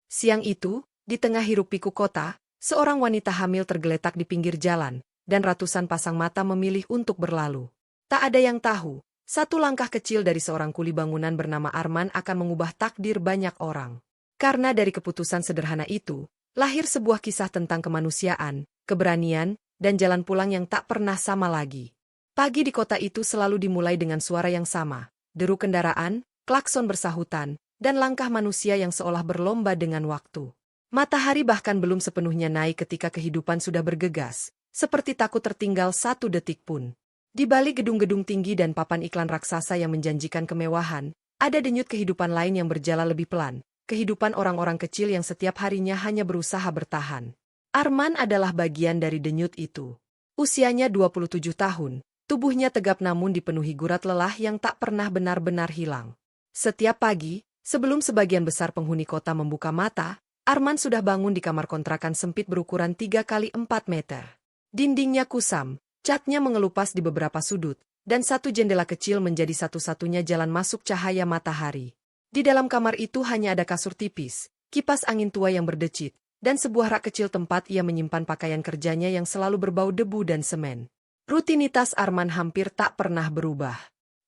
Siang itu, di tengah hiruk-pikuk kota, seorang wanita hamil tergeletak di pinggir jalan, dan ratusan pasang mata memilih untuk berlalu. Tak ada yang tahu, satu langkah kecil dari seorang kuli bangunan bernama Arman akan mengubah takdir banyak orang. Karena dari keputusan sederhana itu, lahir sebuah kisah tentang kemanusiaan, keberanian, dan jalan pulang yang tak pernah sama lagi. Pagi di kota itu selalu dimulai dengan suara yang sama, deru kendaraan, klakson bersahutan, dan langkah manusia yang seolah berlomba dengan waktu. Matahari bahkan belum sepenuhnya naik ketika kehidupan sudah bergegas, seperti takut tertinggal satu detik pun. Di balik gedung-gedung tinggi dan papan iklan raksasa yang menjanjikan kemewahan, ada denyut kehidupan lain yang berjalan lebih pelan, kehidupan orang-orang kecil yang setiap harinya hanya berusaha bertahan. Arman adalah bagian dari denyut itu. Usianya 27 tahun, tubuhnya tegap namun dipenuhi gurat lelah yang tak pernah benar-benar hilang. Setiap pagi, sebelum sebagian besar penghuni kota membuka mata, Arman sudah bangun di kamar kontrakan sempit berukuran 3 kali 4 meter. Dindingnya kusam, catnya mengelupas di beberapa sudut, dan satu jendela kecil menjadi satu-satunya jalan masuk cahaya matahari. Di dalam kamar itu hanya ada kasur tipis, kipas angin tua yang berdecit, dan sebuah rak kecil tempat ia menyimpan pakaian kerjanya yang selalu berbau debu dan semen. Rutinitas Arman hampir tak pernah berubah.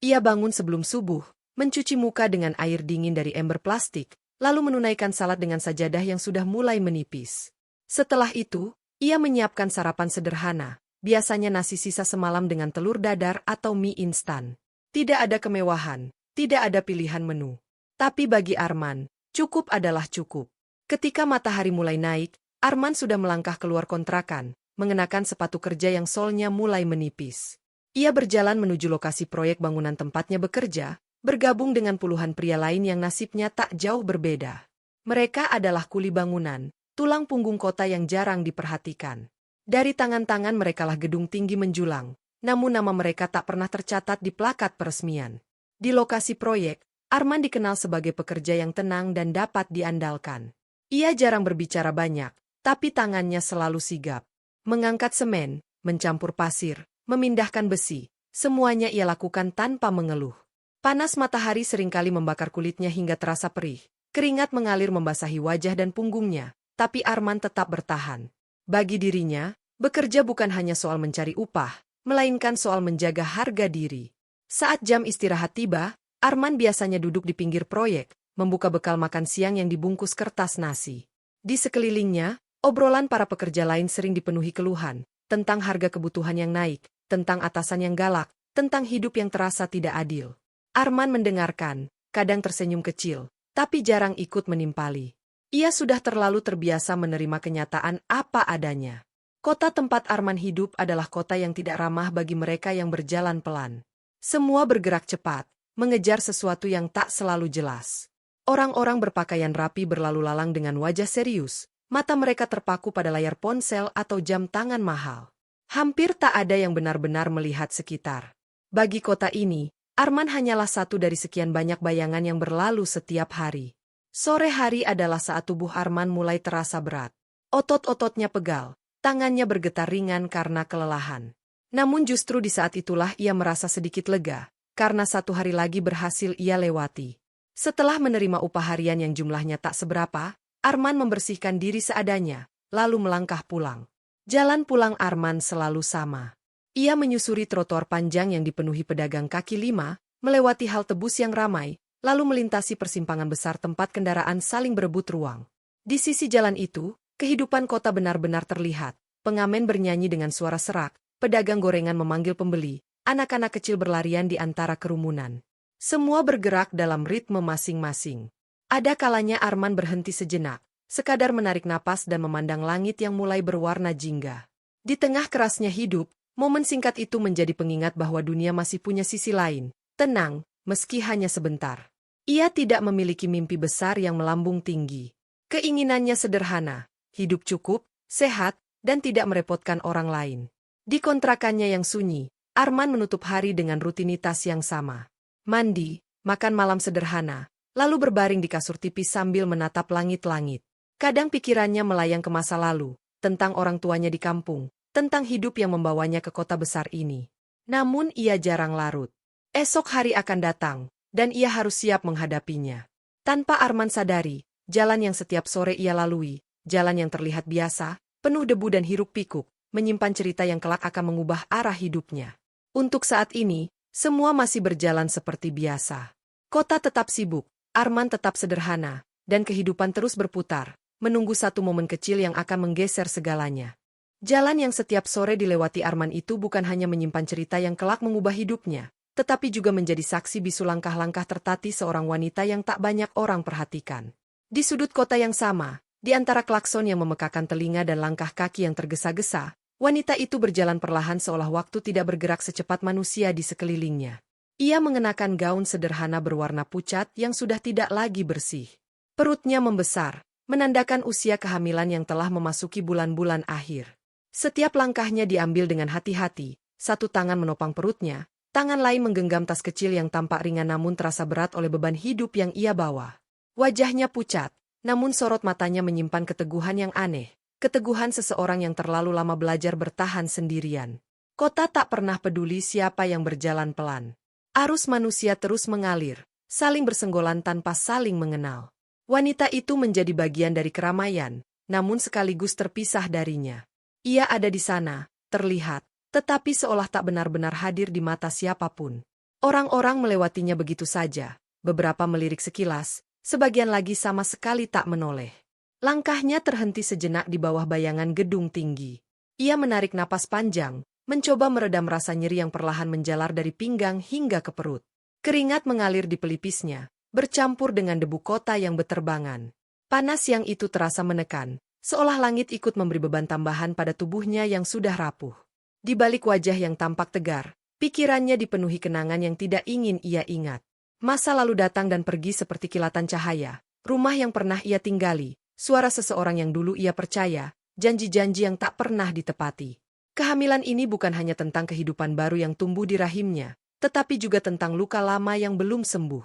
Ia bangun sebelum subuh, mencuci muka dengan air dingin dari ember plastik, lalu menunaikan salat dengan sajadah yang sudah mulai menipis. Setelah itu, ia menyiapkan sarapan sederhana, biasanya nasi sisa semalam dengan telur dadar atau mie instan. Tidak ada kemewahan, tidak ada pilihan menu. Tapi bagi Arman, cukup adalah cukup. Ketika matahari mulai naik, Arman sudah melangkah keluar kontrakan, mengenakan sepatu kerja yang solnya mulai menipis. Ia berjalan menuju lokasi proyek bangunan tempatnya bekerja, bergabung dengan puluhan pria lain yang nasibnya tak jauh berbeda. Mereka adalah kuli bangunan, tulang punggung kota yang jarang diperhatikan. Dari tangan-tangan merekalah gedung tinggi menjulang, namun nama mereka tak pernah tercatat di plakat peresmian. Di lokasi proyek, Arman dikenal sebagai pekerja yang tenang dan dapat diandalkan. Ia jarang berbicara banyak, tapi tangannya selalu sigap. Mengangkat semen, mencampur pasir, memindahkan besi, semuanya ia lakukan tanpa mengeluh. Panas matahari seringkali membakar kulitnya hingga terasa perih. Keringat mengalir membasahi wajah dan punggungnya, tapi Arman tetap bertahan. Bagi dirinya, bekerja bukan hanya soal mencari upah, melainkan soal menjaga harga diri. Saat jam istirahat tiba, Arman biasanya duduk di pinggir proyek, membuka bekal makan siang yang dibungkus kertas nasi. Di sekelilingnya, obrolan para pekerja lain sering dipenuhi keluhan, tentang harga kebutuhan yang naik, tentang atasan yang galak, tentang hidup yang terasa tidak adil. Arman mendengarkan, kadang tersenyum kecil, tapi jarang ikut menimpali. Ia sudah terlalu terbiasa menerima kenyataan apa adanya. Kota tempat Arman hidup adalah kota yang tidak ramah bagi mereka yang berjalan pelan. Semua bergerak cepat, mengejar sesuatu yang tak selalu jelas. Orang-orang berpakaian rapi berlalu lalang dengan wajah serius, mata mereka terpaku pada layar ponsel atau jam tangan mahal. Hampir tak ada yang benar-benar melihat sekitar. Bagi kota ini, Arman hanyalah satu dari sekian banyak bayangan yang berlalu setiap hari. Sore hari adalah saat tubuh Arman mulai terasa berat. Otot-ototnya pegal, tangannya bergetar ringan karena kelelahan. Namun justru di saat itulah ia merasa sedikit lega, karena satu hari lagi berhasil ia lewati. Setelah menerima upah harian yang jumlahnya tak seberapa, Arman membersihkan diri seadanya, lalu melangkah pulang. Jalan pulang Arman selalu sama. Ia menyusuri trotoar panjang yang dipenuhi pedagang kaki lima, melewati halte bus yang ramai, lalu melintasi persimpangan besar tempat kendaraan saling berebut ruang. Di sisi jalan itu, kehidupan kota benar-benar terlihat. Pengamen bernyanyi dengan suara serak, pedagang gorengan memanggil pembeli, anak-anak kecil berlarian di antara kerumunan. Semua bergerak dalam ritme masing-masing. Ada kalanya Arman berhenti sejenak, sekadar menarik napas dan memandang langit yang mulai berwarna jingga. Di tengah kerasnya hidup, momen singkat itu menjadi pengingat bahwa dunia masih punya sisi lain, tenang, meski hanya sebentar. Ia tidak memiliki mimpi besar yang melambung tinggi. Keinginannya sederhana, hidup cukup, sehat, dan tidak merepotkan orang lain. Di kontrakannya yang sunyi, Arman menutup hari dengan rutinitas yang sama. Mandi, makan malam sederhana, lalu berbaring di kasur tipis sambil menatap langit-langit. Kadang pikirannya melayang ke masa lalu, tentang orang tuanya di kampung, tentang hidup yang membawanya ke kota besar ini. Namun ia jarang larut. Esok hari akan datang, dan ia harus siap menghadapinya. Tanpa Arman sadari, jalan yang setiap sore ia lalui, jalan yang terlihat biasa, penuh debu dan hiruk-pikuk, menyimpan cerita yang kelak akan mengubah arah hidupnya. Untuk saat ini, semua masih berjalan seperti biasa. Kota tetap sibuk, Arman tetap sederhana, dan kehidupan terus berputar, menunggu satu momen kecil yang akan menggeser segalanya. Jalan yang setiap sore dilewati Arman itu bukan hanya menyimpan cerita yang kelak mengubah hidupnya, tetapi juga menjadi saksi bisu langkah-langkah tertatih seorang wanita yang tak banyak orang perhatikan. Di sudut kota yang sama, di antara klakson yang memekakan telinga dan langkah kaki yang tergesa-gesa, wanita itu berjalan perlahan seolah waktu tidak bergerak secepat manusia di sekelilingnya. Ia mengenakan gaun sederhana berwarna pucat yang sudah tidak lagi bersih. Perutnya membesar, menandakan usia kehamilan yang telah memasuki bulan-bulan akhir. Setiap langkahnya diambil dengan hati-hati, satu tangan menopang perutnya, tangan lain menggenggam tas kecil yang tampak ringan namun terasa berat oleh beban hidup yang ia bawa. Wajahnya pucat, namun sorot matanya menyimpan keteguhan yang aneh, keteguhan seseorang yang terlalu lama belajar bertahan sendirian. Kota tak pernah peduli siapa yang berjalan pelan. Arus manusia terus mengalir, saling bersenggolan tanpa saling mengenal. Wanita itu menjadi bagian dari keramaian, namun sekaligus terpisah darinya. Ia ada di sana, terlihat, tetapi seolah tak benar-benar hadir di mata siapapun. Orang-orang melewatinya begitu saja, beberapa melirik sekilas, sebagian lagi sama sekali tak menoleh. Langkahnya terhenti sejenak di bawah bayangan gedung tinggi. Ia menarik napas panjang, mencoba meredam rasa nyeri yang perlahan menjalar dari pinggang hingga ke perut. Keringat mengalir di pelipisnya, bercampur dengan debu kota yang beterbangan. Panas yang itu terasa menekan, seolah langit ikut memberi beban tambahan pada tubuhnya yang sudah rapuh. Di balik wajah yang tampak tegar, pikirannya dipenuhi kenangan yang tidak ingin ia ingat. Masa lalu datang dan pergi seperti kilatan cahaya, rumah yang pernah ia tinggali, suara seseorang yang dulu ia percaya, janji-janji yang tak pernah ditepati. Kehamilan ini bukan hanya tentang kehidupan baru yang tumbuh di rahimnya, tetapi juga tentang luka lama yang belum sembuh.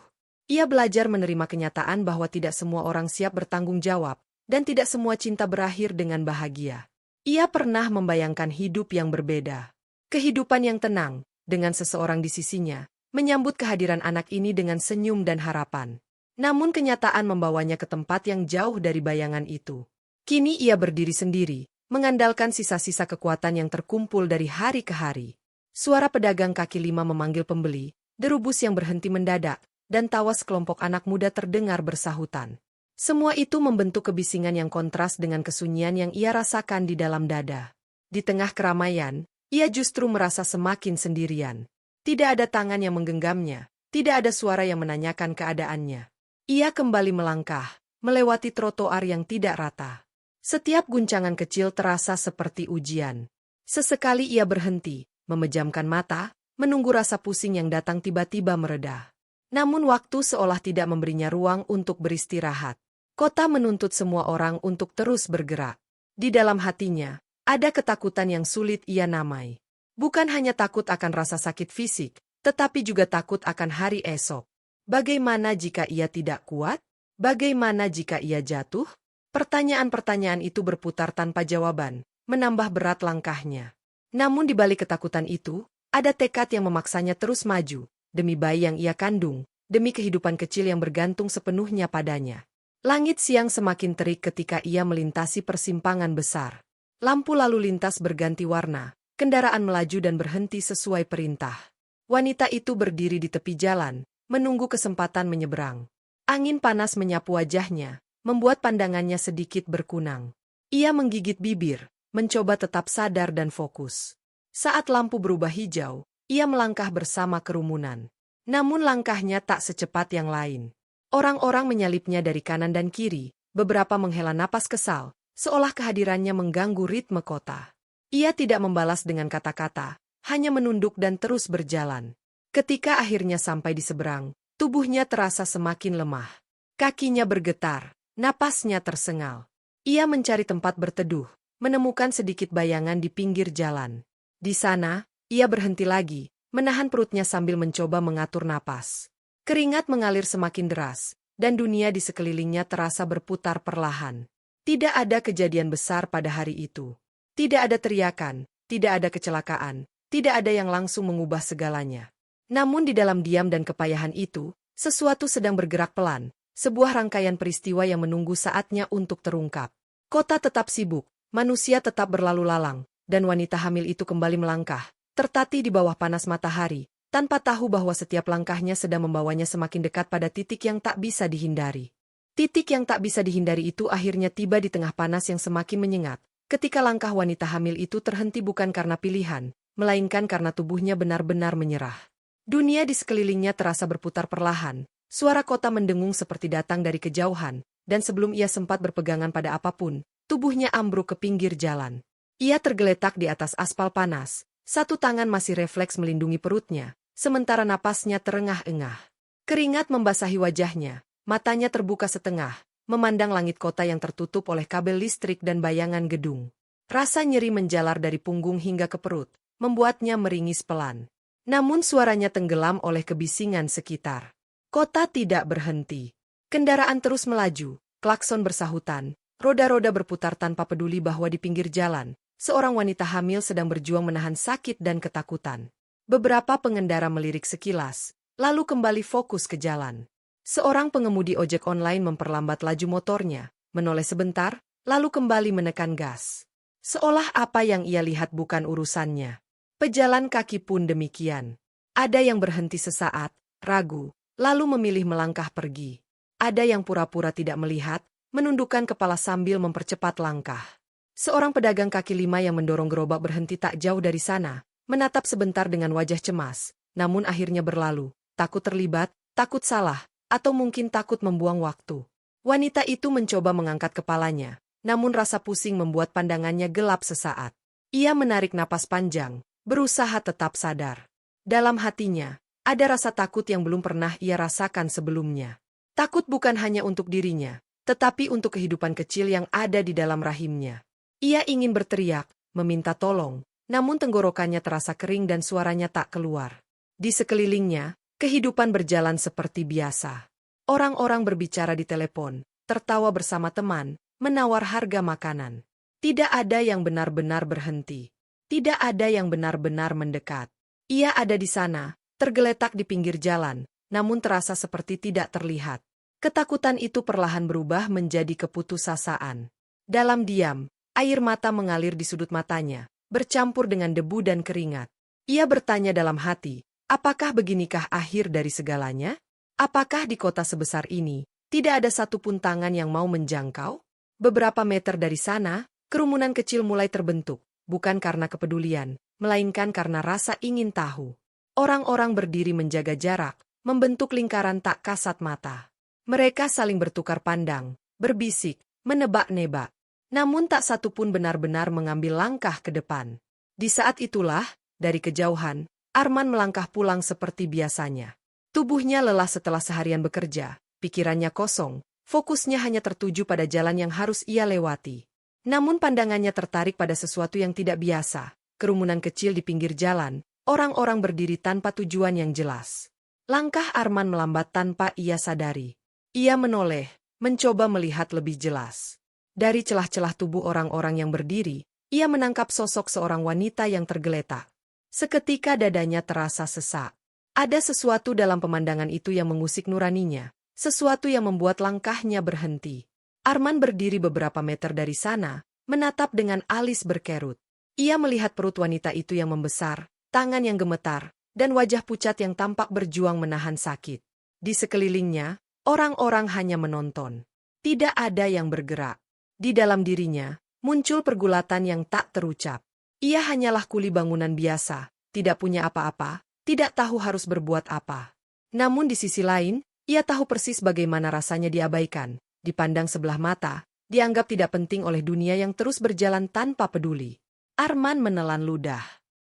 Ia belajar menerima kenyataan bahwa tidak semua orang siap bertanggung jawab, dan tidak semua cinta berakhir dengan bahagia. Ia pernah membayangkan hidup yang berbeda. Kehidupan yang tenang, dengan seseorang di sisinya, menyambut kehadiran anak ini dengan senyum dan harapan. Namun kenyataan membawanya ke tempat yang jauh dari bayangan itu. Kini ia berdiri sendiri, mengandalkan sisa-sisa kekuatan yang terkumpul dari hari ke hari. Suara pedagang kaki lima memanggil pembeli, deru bus yang berhenti mendadak, dan tawa sekelompok anak muda terdengar bersahutan. Semua itu membentuk kebisingan yang kontras dengan kesunyian yang ia rasakan di dalam dada. Di tengah keramaian, ia justru merasa semakin sendirian. Tidak ada tangan yang menggenggamnya, tidak ada suara yang menanyakan keadaannya. Ia kembali melangkah, melewati trotoar yang tidak rata. Setiap guncangan kecil terasa seperti ujian. Sesekali ia berhenti, memejamkan mata, menunggu rasa pusing yang datang tiba-tiba mereda. Namun waktu seolah tidak memberinya ruang untuk beristirahat. Kota menuntut semua orang untuk terus bergerak. Di dalam hatinya, ada ketakutan yang sulit ia namai. Bukan hanya takut akan rasa sakit fisik, tetapi juga takut akan hari esok. Bagaimana jika ia tidak kuat? Bagaimana jika ia jatuh? Pertanyaan-pertanyaan itu berputar tanpa jawaban, menambah berat langkahnya. Namun di balik ketakutan itu, ada tekad yang memaksanya terus maju, demi bayi yang ia kandung, demi kehidupan kecil yang bergantung sepenuhnya padanya. Langit siang semakin terik ketika ia melintasi persimpangan besar. Lampu lalu lintas berganti warna, kendaraan melaju dan berhenti sesuai perintah. Wanita itu berdiri di tepi jalan, menunggu kesempatan menyeberang. Angin panas menyapu wajahnya, membuat pandangannya sedikit berkunang. Ia menggigit bibir, mencoba tetap sadar dan fokus. Saat lampu berubah hijau, ia melangkah bersama kerumunan. Namun langkahnya tak secepat yang lain. Orang-orang menyalipnya dari kanan dan kiri, beberapa menghela napas kesal, seolah kehadirannya mengganggu ritme kota. Ia tidak membalas dengan kata-kata, hanya menunduk dan terus berjalan. Ketika akhirnya sampai di seberang, tubuhnya terasa semakin lemah. Kakinya bergetar, napasnya tersengal. Ia mencari tempat berteduh, menemukan sedikit bayangan di pinggir jalan. Di sana, ia berhenti lagi, menahan perutnya sambil mencoba mengatur napas. Keringat mengalir semakin deras, dan dunia di sekelilingnya terasa berputar perlahan. Tidak ada kejadian besar pada hari itu. Tidak ada teriakan, tidak ada kecelakaan, tidak ada yang langsung mengubah segalanya. Namun di dalam diam dan kepayahan itu, sesuatu sedang bergerak pelan, sebuah rangkaian peristiwa yang menunggu saatnya untuk terungkap. Kota tetap sibuk, manusia tetap berlalu lalang, dan wanita hamil itu kembali melangkah, tertatih di bawah panas matahari, tanpa tahu bahwa setiap langkahnya sedang membawanya semakin dekat pada titik yang tak bisa dihindari. Titik yang tak bisa dihindari itu akhirnya tiba di tengah panas yang semakin menyengat, ketika langkah wanita hamil itu terhenti bukan karena pilihan, melainkan karena tubuhnya benar-benar menyerah. Dunia di sekelilingnya terasa berputar perlahan, suara kota mendengung seperti datang dari kejauhan, dan sebelum ia sempat berpegangan pada apapun, tubuhnya ambruk ke pinggir jalan. Ia tergeletak di atas aspal panas, satu tangan masih refleks melindungi perutnya, sementara napasnya terengah-engah. Keringat membasahi wajahnya, matanya terbuka setengah, memandang langit kota yang tertutup oleh kabel listrik dan bayangan gedung. Rasa nyeri menjalar dari punggung hingga ke perut, membuatnya meringis pelan. Namun suaranya tenggelam oleh kebisingan sekitar. Kota tidak berhenti. Kendaraan terus melaju, klakson bersahutan, roda-roda berputar tanpa peduli bahwa di pinggir jalan, seorang wanita hamil sedang berjuang menahan sakit dan ketakutan. Beberapa pengendara melirik sekilas, lalu kembali fokus ke jalan. Seorang pengemudi ojek online memperlambat laju motornya, menoleh sebentar, lalu kembali menekan gas. Seolah apa yang ia lihat bukan urusannya. Pejalan kaki pun demikian. Ada yang berhenti sesaat, ragu, lalu memilih melangkah pergi. Ada yang pura-pura tidak melihat, menundukkan kepala sambil mempercepat langkah. Seorang pedagang kaki lima yang mendorong gerobak berhenti tak jauh dari sana, menatap sebentar dengan wajah cemas, namun akhirnya berlalu, takut terlibat, takut salah, atau mungkin takut membuang waktu. Wanita itu mencoba mengangkat kepalanya, namun rasa pusing membuat pandangannya gelap sesaat. Ia menarik napas panjang, berusaha tetap sadar. Dalam hatinya, ada rasa takut yang belum pernah ia rasakan sebelumnya. Takut bukan hanya untuk dirinya, tetapi untuk kehidupan kecil yang ada di dalam rahimnya. Ia ingin berteriak, meminta tolong, namun tenggorokannya terasa kering dan suaranya tak keluar. Di sekelilingnya, kehidupan berjalan seperti biasa. Orang-orang berbicara di telepon, tertawa bersama teman, menawar harga makanan. Tidak ada yang benar-benar berhenti. Tidak ada yang benar-benar mendekat. Ia ada di sana, tergeletak di pinggir jalan, namun terasa seperti tidak terlihat. Ketakutan itu perlahan berubah menjadi keputusasaan. Dalam diam, air mata mengalir di sudut matanya, bercampur dengan debu dan keringat. Ia bertanya dalam hati, apakah beginikah akhir dari segalanya? Apakah di kota sebesar ini, tidak ada satupun tangan yang mau menjangkau? Beberapa meter dari sana, kerumunan kecil mulai terbentuk, bukan karena kepedulian, melainkan karena rasa ingin tahu. Orang-orang berdiri menjaga jarak, membentuk lingkaran tak kasat mata. Mereka saling bertukar pandang, berbisik, menebak-nebak. Namun tak satu pun benar-benar mengambil langkah ke depan. Di saat itulah, dari kejauhan, Arman melangkah pulang seperti biasanya. Tubuhnya lelah setelah seharian bekerja, pikirannya kosong, fokusnya hanya tertuju pada jalan yang harus ia lewati. Namun pandangannya tertarik pada sesuatu yang tidak biasa, kerumunan kecil di pinggir jalan, orang-orang berdiri tanpa tujuan yang jelas. Langkah Arman melambat tanpa ia sadari. Ia menoleh, mencoba melihat lebih jelas. Dari celah-celah tubuh orang-orang yang berdiri, ia menangkap sosok seorang wanita yang tergeletak. Seketika dadanya terasa sesak. Ada sesuatu dalam pemandangan itu yang mengusik nuraninya, sesuatu yang membuat langkahnya berhenti. Arman berdiri beberapa meter dari sana, menatap dengan alis berkerut. Ia melihat perut wanita itu yang membesar, tangan yang gemetar, dan wajah pucat yang tampak berjuang menahan sakit. Di sekelilingnya, orang-orang hanya menonton. Tidak ada yang bergerak. Di dalam dirinya, muncul pergulatan yang tak terucap. Ia hanyalah kuli bangunan biasa, tidak punya apa-apa, tidak tahu harus berbuat apa. Namun di sisi lain, ia tahu persis bagaimana rasanya diabaikan, dipandang sebelah mata, dianggap tidak penting oleh dunia yang terus berjalan tanpa peduli. Arman menelan ludah.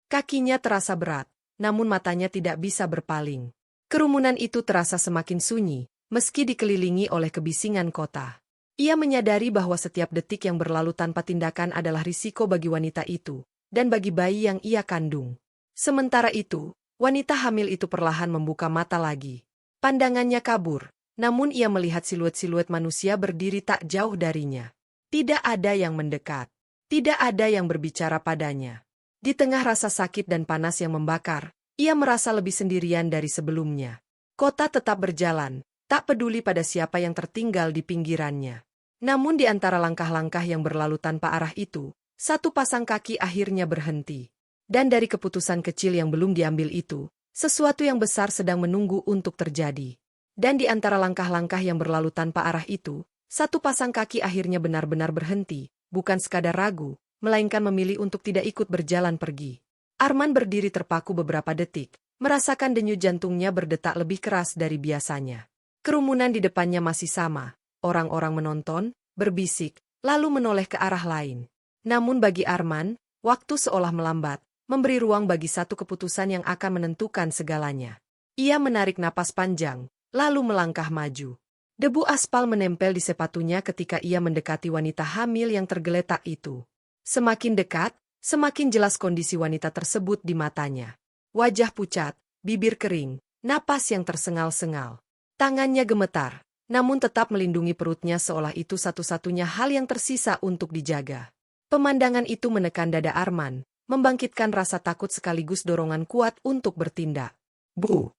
Kakinya terasa berat, namun matanya tidak bisa berpaling. Kerumunan itu terasa semakin sunyi, meski dikelilingi oleh kebisingan kota. Ia menyadari bahwa setiap detik yang berlalu tanpa tindakan adalah risiko bagi wanita itu, dan bagi bayi yang ia kandung. Sementara itu, wanita hamil itu perlahan membuka mata lagi. Pandangannya kabur, namun ia melihat siluet-siluet manusia berdiri tak jauh darinya. Tidak ada yang mendekat. Tidak ada yang berbicara padanya. Di tengah rasa sakit dan panas yang membakar, ia merasa lebih sendirian dari sebelumnya. Kota tetap berjalan, tak peduli pada siapa yang tertinggal di pinggirannya. Namun di antara langkah-langkah yang berlalu tanpa arah itu, satu pasang kaki akhirnya berhenti. Dan dari keputusan kecil yang belum diambil itu, sesuatu yang besar sedang menunggu untuk terjadi. Dan di antara langkah-langkah yang berlalu tanpa arah itu, satu pasang kaki akhirnya benar-benar berhenti, bukan sekadar ragu, melainkan memilih untuk tidak ikut berjalan pergi. Arman berdiri terpaku beberapa detik, merasakan denyut jantungnya berdetak lebih keras dari biasanya. Kerumunan di depannya masih sama, orang-orang menonton, berbisik, lalu menoleh ke arah lain. Namun bagi Arman, waktu seolah melambat, memberi ruang bagi satu keputusan yang akan menentukan segalanya. Ia menarik napas panjang, lalu melangkah maju. Debu aspal menempel di sepatunya ketika ia mendekati wanita hamil yang tergeletak itu. Semakin dekat, semakin jelas kondisi wanita tersebut di matanya. Wajah pucat, bibir kering, napas yang tersengal-sengal. Tangannya gemetar, namun tetap melindungi perutnya seolah itu satu-satunya hal yang tersisa untuk dijaga. Pemandangan itu menekan dada Arman, membangkitkan rasa takut sekaligus dorongan kuat untuk bertindak. Bu,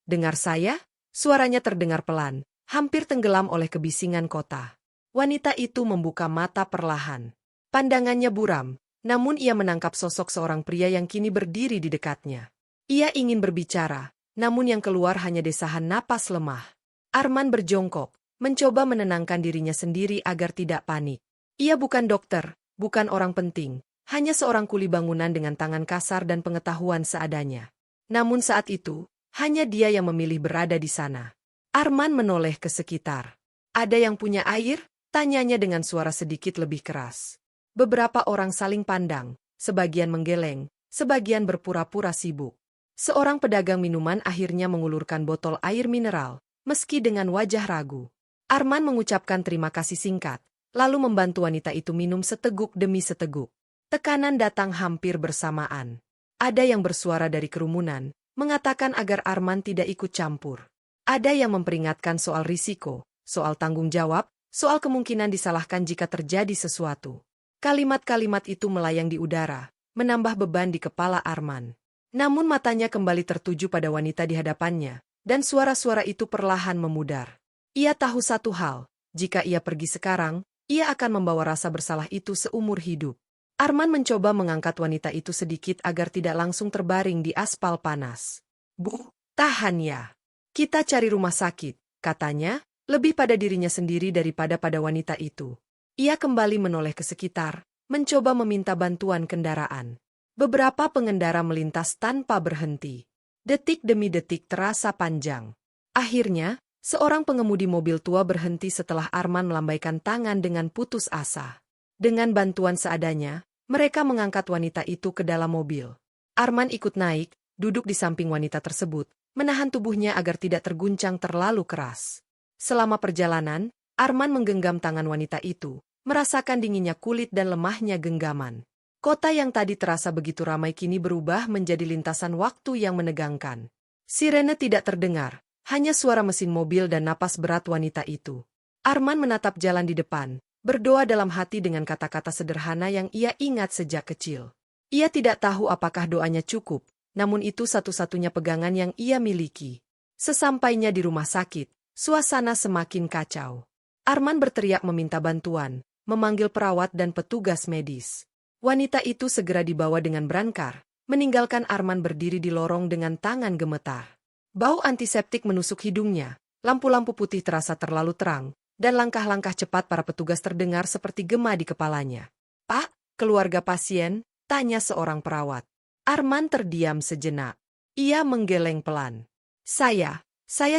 dengar saya? Suaranya terdengar pelan, hampir tenggelam oleh kebisingan kota. Wanita itu membuka mata perlahan. Pandangannya buram, namun ia menangkap sosok seorang pria yang kini berdiri di dekatnya. Ia ingin berbicara, namun yang keluar hanya desahan napas lemah. Arman berjongkok, mencoba menenangkan dirinya sendiri agar tidak panik. Ia bukan dokter, bukan orang penting, hanya seorang kuli bangunan dengan tangan kasar dan pengetahuan seadanya. Namun saat itu, hanya dia yang memilih berada di sana. Arman menoleh ke sekitar. Ada yang punya air? Tanyanya dengan suara sedikit lebih keras. Beberapa orang saling pandang, sebagian menggeleng, sebagian berpura-pura sibuk. Seorang pedagang minuman akhirnya mengulurkan botol air mineral, meski dengan wajah ragu. Arman mengucapkan terima kasih singkat, lalu membantu wanita itu minum seteguk demi seteguk. Tekanan datang hampir bersamaan. Ada yang bersuara dari kerumunan, mengatakan agar Arman tidak ikut campur. Ada yang memperingatkan soal risiko, soal tanggung jawab, soal kemungkinan disalahkan jika terjadi sesuatu. Kalimat-kalimat itu melayang di udara, menambah beban di kepala Arman. Namun matanya kembali tertuju pada wanita di hadapannya, dan suara-suara itu perlahan memudar. Ia tahu satu hal, jika ia pergi sekarang, ia akan membawa rasa bersalah itu seumur hidup. Arman mencoba mengangkat wanita itu sedikit agar tidak langsung terbaring di aspal panas. Bu, tahan ya. Kita cari rumah sakit, katanya, lebih pada dirinya sendiri daripada pada wanita itu. Ia kembali menoleh ke sekitar, mencoba meminta bantuan kendaraan. Beberapa pengendara melintas tanpa berhenti. Detik demi detik terasa panjang. Akhirnya, seorang pengemudi mobil tua berhenti setelah Arman melambaikan tangan dengan putus asa. Dengan bantuan seadanya, mereka mengangkat wanita itu ke dalam mobil. Arman ikut naik, duduk di samping wanita tersebut, menahan tubuhnya agar tidak terguncang terlalu keras. Selama perjalanan, Arman menggenggam tangan wanita itu, merasakan dinginnya kulit dan lemahnya genggaman. Kota yang tadi terasa begitu ramai kini berubah menjadi lintasan waktu yang menegangkan. Sirene tidak terdengar, hanya suara mesin mobil dan napas berat wanita itu. Arman menatap jalan di depan, berdoa dalam hati dengan kata-kata sederhana yang ia ingat sejak kecil. Ia tidak tahu apakah doanya cukup, namun itu satu-satunya pegangan yang ia miliki. Sesampainya di rumah sakit, suasana semakin kacau. Arman berteriak meminta bantuan, memanggil perawat dan petugas medis. Wanita itu segera dibawa dengan berankar, meninggalkan Arman berdiri di lorong dengan tangan gemetar. Bau antiseptik menusuk hidungnya, lampu-lampu putih terasa terlalu terang, dan langkah-langkah cepat para petugas terdengar seperti gema di kepalanya. "Pak, keluarga pasien?" tanya seorang perawat. Arman terdiam sejenak. Ia menggeleng pelan. Saya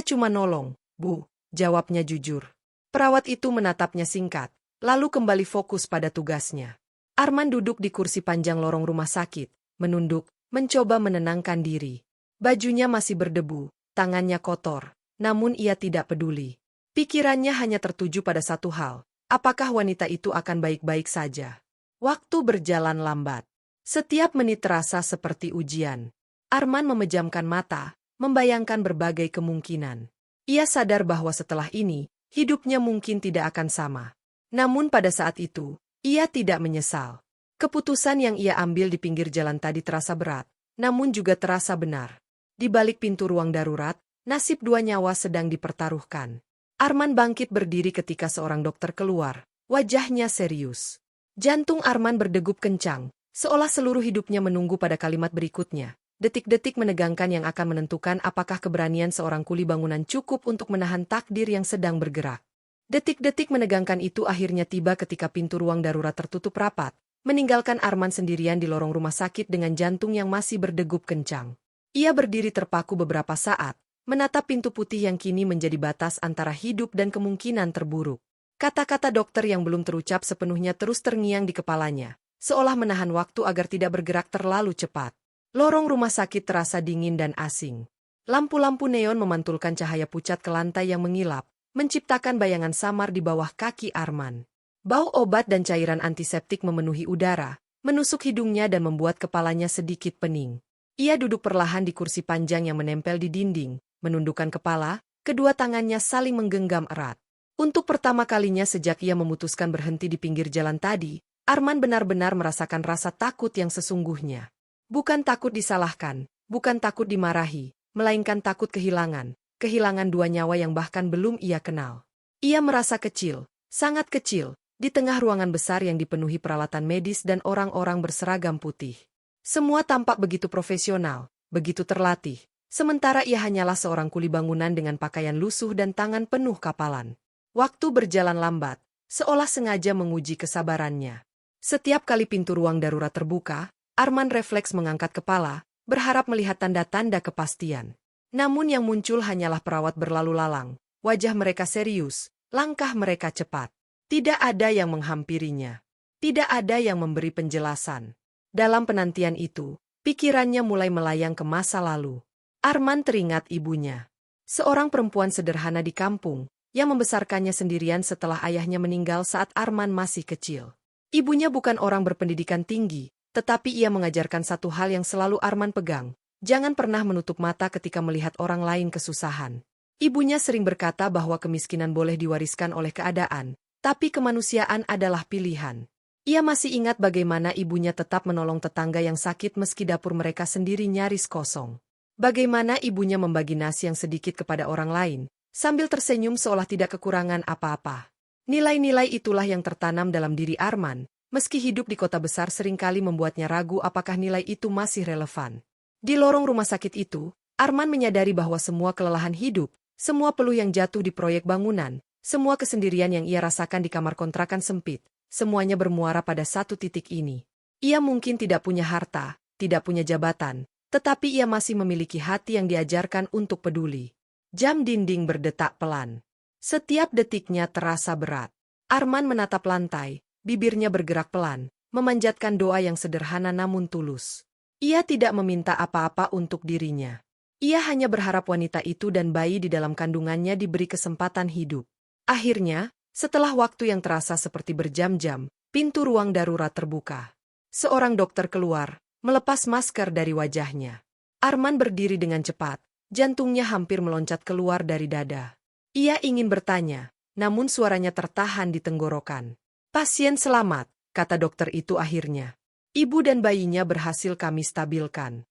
cuma nolong, Bu," jawabnya jujur. Perawat itu menatapnya singkat, lalu kembali fokus pada tugasnya. Arman duduk di kursi panjang lorong rumah sakit, menunduk, mencoba menenangkan diri. Bajunya masih berdebu, tangannya kotor, namun ia tidak peduli. Pikirannya hanya tertuju pada satu hal, apakah wanita itu akan baik-baik saja. Waktu berjalan lambat. Setiap menit terasa seperti ujian. Arman memejamkan mata, membayangkan berbagai kemungkinan. Ia sadar bahwa setelah ini, hidupnya mungkin tidak akan sama. Namun pada saat itu, ia tidak menyesal. Keputusan yang ia ambil di pinggir jalan tadi terasa berat, namun juga terasa benar. Di balik pintu ruang darurat, Nasib dua nyawa sedang dipertaruhkan. Arman bangkit berdiri ketika seorang dokter keluar. Wajahnya serius. Jantung Arman berdegup kencang, seolah seluruh hidupnya menunggu pada kalimat berikutnya. Detik-detik menegangkan yang akan menentukan apakah keberanian seorang kuli bangunan cukup untuk menahan takdir yang sedang bergerak. Detik-detik menegangkan itu akhirnya tiba ketika pintu ruang darurat tertutup rapat, meninggalkan Arman sendirian di lorong rumah sakit dengan jantung yang masih berdegup kencang. Ia berdiri terpaku beberapa saat, menatap pintu putih yang kini menjadi batas antara hidup dan kemungkinan terburuk. Kata-kata dokter yang belum terucap sepenuhnya terus terngiang di kepalanya, seolah menahan waktu agar tidak bergerak terlalu cepat. Lorong rumah sakit terasa dingin dan asing. Lampu-lampu neon memantulkan cahaya pucat ke lantai yang mengilap, menciptakan bayangan samar di bawah kaki Arman. Bau obat dan cairan antiseptik memenuhi udara, menusuk hidungnya dan membuat kepalanya sedikit pening. Ia duduk perlahan di kursi panjang yang menempel di dinding, menundukkan kepala, kedua tangannya saling menggenggam erat. Untuk pertama kalinya sejak ia memutuskan berhenti di pinggir jalan tadi, Arman benar-benar merasakan rasa takut yang sesungguhnya. Bukan takut disalahkan, bukan takut dimarahi, melainkan takut kehilangan dua nyawa yang bahkan belum ia kenal. Ia merasa kecil, sangat kecil, di tengah ruangan besar yang dipenuhi peralatan medis dan orang-orang berseragam putih. Semua tampak begitu profesional, begitu terlatih. Sementara ia hanyalah seorang kuli bangunan dengan pakaian lusuh dan tangan penuh kapalan. Waktu berjalan lambat, seolah sengaja menguji kesabarannya. Setiap kali pintu ruang darurat terbuka, Arman refleks mengangkat kepala, berharap melihat tanda-tanda kepastian. Namun yang muncul hanyalah perawat berlalu lalang, wajah mereka serius, langkah mereka cepat. Tidak ada yang menghampirinya. Tidak ada yang memberi penjelasan. Dalam penantian itu, pikirannya mulai melayang ke masa lalu. Arman teringat ibunya. Seorang perempuan sederhana di kampung, yang membesarkannya sendirian setelah ayahnya meninggal saat Arman masih kecil. Ibunya bukan orang berpendidikan tinggi, tetapi ia mengajarkan satu hal yang selalu Arman pegang. Jangan pernah menutup mata ketika melihat orang lain kesusahan. Ibunya sering berkata bahwa kemiskinan boleh diwariskan oleh keadaan, tapi kemanusiaan adalah pilihan. Ia masih ingat bagaimana ibunya tetap menolong tetangga yang sakit meski dapur mereka sendiri nyaris kosong. Bagaimana ibunya membagi nasi yang sedikit kepada orang lain, sambil tersenyum seolah tidak kekurangan apa-apa. Nilai-nilai itulah yang tertanam dalam diri Arman, meski hidup di kota besar seringkali membuatnya ragu apakah nilai itu masih relevan. Di lorong rumah sakit itu, Arman menyadari bahwa semua kelelahan hidup, semua peluh yang jatuh di proyek bangunan, semua kesendirian yang ia rasakan di kamar kontrakan sempit, semuanya bermuara pada satu titik ini. Ia mungkin tidak punya harta, tidak punya jabatan, tetapi ia masih memiliki hati yang diajarkan untuk peduli. Jam dinding berdetak pelan. Setiap detiknya terasa berat. Arman menatap lantai, bibirnya bergerak pelan, memanjatkan doa yang sederhana namun tulus. Ia tidak meminta apa-apa untuk dirinya. Ia hanya berharap wanita itu dan bayi di dalam kandungannya diberi kesempatan hidup. Akhirnya, setelah waktu yang terasa seperti berjam-jam, pintu ruang darurat terbuka. Seorang dokter keluar, melepas masker dari wajahnya. Arman berdiri dengan cepat, jantungnya hampir meloncat keluar dari dada. Ia ingin bertanya, namun suaranya tertahan di tenggorokan. "Pasien selamat," kata dokter itu akhirnya. "Ibu dan bayinya berhasil kami stabilkan."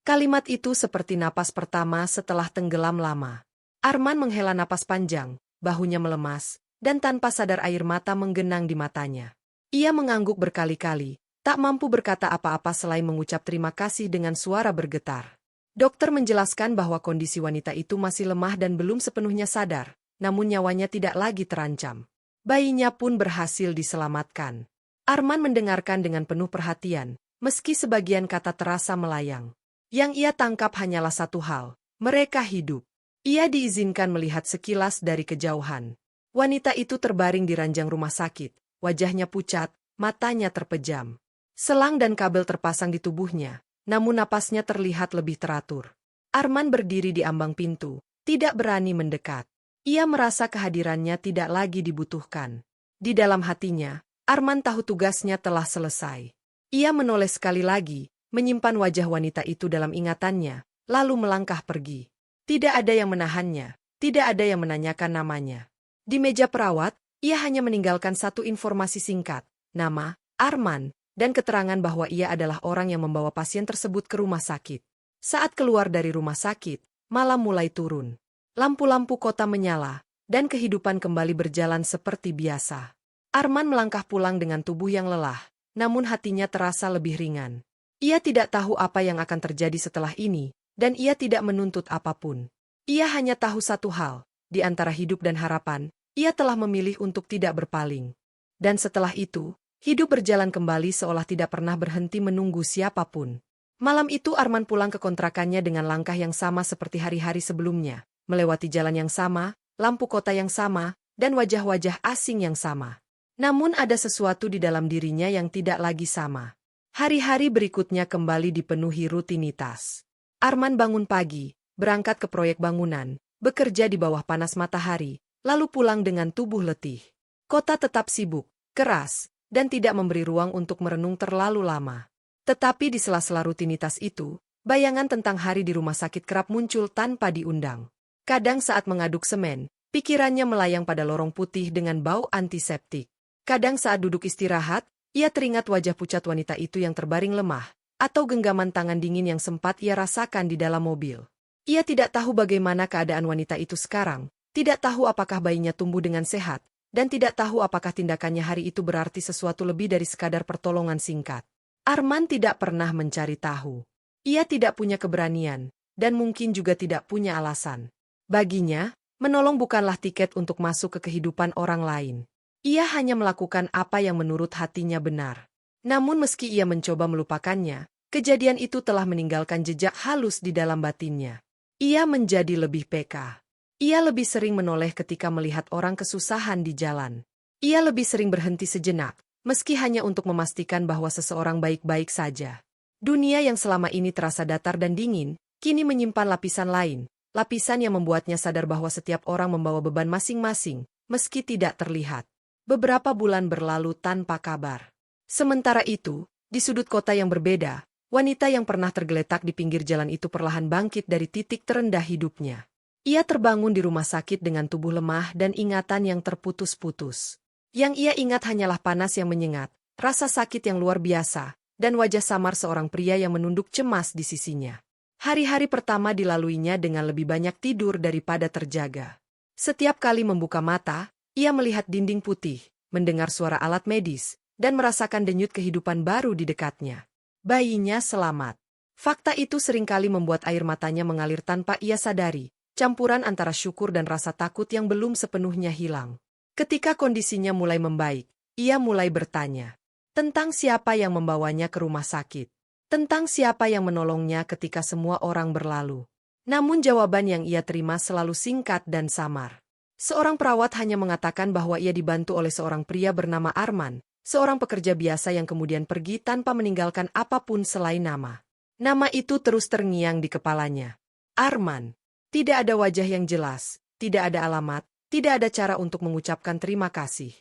Kalimat itu seperti napas pertama setelah tenggelam lama. Arman menghela napas panjang, bahunya melemas, dan tanpa sadar air mata menggenang di matanya. Ia mengangguk berkali-kali, tak mampu berkata apa-apa selain mengucap terima kasih dengan suara bergetar. Dokter menjelaskan bahwa kondisi wanita itu masih lemah dan belum sepenuhnya sadar, namun nyawanya tidak lagi terancam. Bayinya pun berhasil diselamatkan. Arman mendengarkan dengan penuh perhatian, meski sebagian kata terasa melayang. Yang ia tangkap hanyalah satu hal, mereka hidup. Ia diizinkan melihat sekilas dari kejauhan. Wanita itu terbaring di ranjang rumah sakit, wajahnya pucat, matanya terpejam. Selang dan kabel terpasang di tubuhnya, namun napasnya terlihat lebih teratur. Arman berdiri di ambang pintu, tidak berani mendekat. Ia merasa kehadirannya tidak lagi dibutuhkan. Di dalam hatinya, Arman tahu tugasnya telah selesai. Ia menoleh sekali lagi, menyimpan wajah wanita itu dalam ingatannya, lalu melangkah pergi. Tidak ada yang menahannya, tidak ada yang menanyakan namanya. Di meja perawat, ia hanya meninggalkan satu informasi singkat, nama, Arman, dan keterangan bahwa ia adalah orang yang membawa pasien tersebut ke rumah sakit. Saat keluar dari rumah sakit, Malam mulai turun. Lampu-lampu kota menyala, dan kehidupan kembali berjalan seperti biasa. Arman melangkah pulang dengan tubuh yang lelah, namun hatinya terasa lebih ringan. Ia tidak tahu apa yang akan terjadi setelah ini, dan ia tidak menuntut apapun. Ia hanya tahu satu hal, di antara hidup dan harapan, ia telah memilih untuk tidak berpaling. Dan setelah itu, hidup berjalan kembali seolah tidak pernah berhenti menunggu siapapun. Malam itu Arman pulang ke kontrakannya dengan langkah yang sama seperti hari-hari sebelumnya, melewati jalan yang sama, lampu kota yang sama, dan wajah-wajah asing yang sama. Namun ada sesuatu di dalam dirinya yang tidak lagi sama. Hari-hari berikutnya kembali dipenuhi rutinitas. Arman bangun pagi, berangkat ke proyek bangunan, bekerja di bawah panas matahari, lalu pulang dengan tubuh letih. Kota tetap sibuk, keras, dan tidak memberi ruang untuk merenung terlalu lama. Tetapi di sela-sela rutinitas itu, bayangan tentang hari di rumah sakit kerap muncul tanpa diundang. Kadang saat mengaduk semen, pikirannya melayang pada lorong putih dengan bau antiseptik. Kadang saat duduk istirahat, ia teringat wajah pucat wanita itu yang terbaring lemah, atau genggaman tangan dingin yang sempat ia rasakan di dalam mobil. Ia tidak tahu bagaimana keadaan wanita itu sekarang, tidak tahu apakah bayinya tumbuh dengan sehat, dan tidak tahu apakah tindakannya hari itu berarti sesuatu lebih dari sekadar pertolongan singkat. Arman tidak pernah mencari tahu. Ia tidak punya keberanian, dan mungkin juga tidak punya alasan. Baginya, menolong bukanlah tiket untuk masuk ke kehidupan orang lain. Ia hanya melakukan apa yang menurut hatinya benar. Namun meski ia mencoba melupakannya, kejadian itu telah meninggalkan jejak halus di dalam batinnya. Ia menjadi lebih peka. Ia lebih sering menoleh ketika melihat orang kesusahan di jalan. Ia lebih sering berhenti sejenak, meski hanya untuk memastikan bahwa seseorang baik-baik saja. Dunia yang selama ini terasa datar dan dingin, kini menyimpan lapisan lain, lapisan yang membuatnya sadar bahwa setiap orang membawa beban masing-masing, meski tidak terlihat. Beberapa bulan berlalu tanpa kabar. Sementara itu, di sudut kota yang berbeda, wanita yang pernah tergeletak di pinggir jalan itu perlahan bangkit dari titik terendah hidupnya. Ia terbangun di rumah sakit dengan tubuh lemah dan ingatan yang terputus-putus. Yang ia ingat hanyalah panas yang menyengat, rasa sakit yang luar biasa, dan wajah samar seorang pria yang menunduk cemas di sisinya. Hari-hari pertama dilaluinya dengan lebih banyak tidur daripada terjaga. Setiap kali membuka mata, ia melihat dinding putih, mendengar suara alat medis, dan merasakan denyut kehidupan baru di dekatnya. Bayinya selamat. Fakta itu seringkali membuat air matanya mengalir tanpa ia sadari, campuran antara syukur dan rasa takut yang belum sepenuhnya hilang. Ketika kondisinya mulai membaik, ia mulai bertanya tentang siapa yang membawanya ke rumah sakit, tentang siapa yang menolongnya ketika semua orang berlalu. Namun jawaban yang ia terima selalu singkat dan samar. Seorang perawat hanya mengatakan bahwa ia dibantu oleh seorang pria bernama Arman, seorang pekerja biasa yang kemudian pergi tanpa meninggalkan apapun selain nama. Nama itu terus terngiang di kepalanya. Arman. Tidak ada wajah yang jelas, tidak ada alamat, tidak ada cara untuk mengucapkan terima kasih.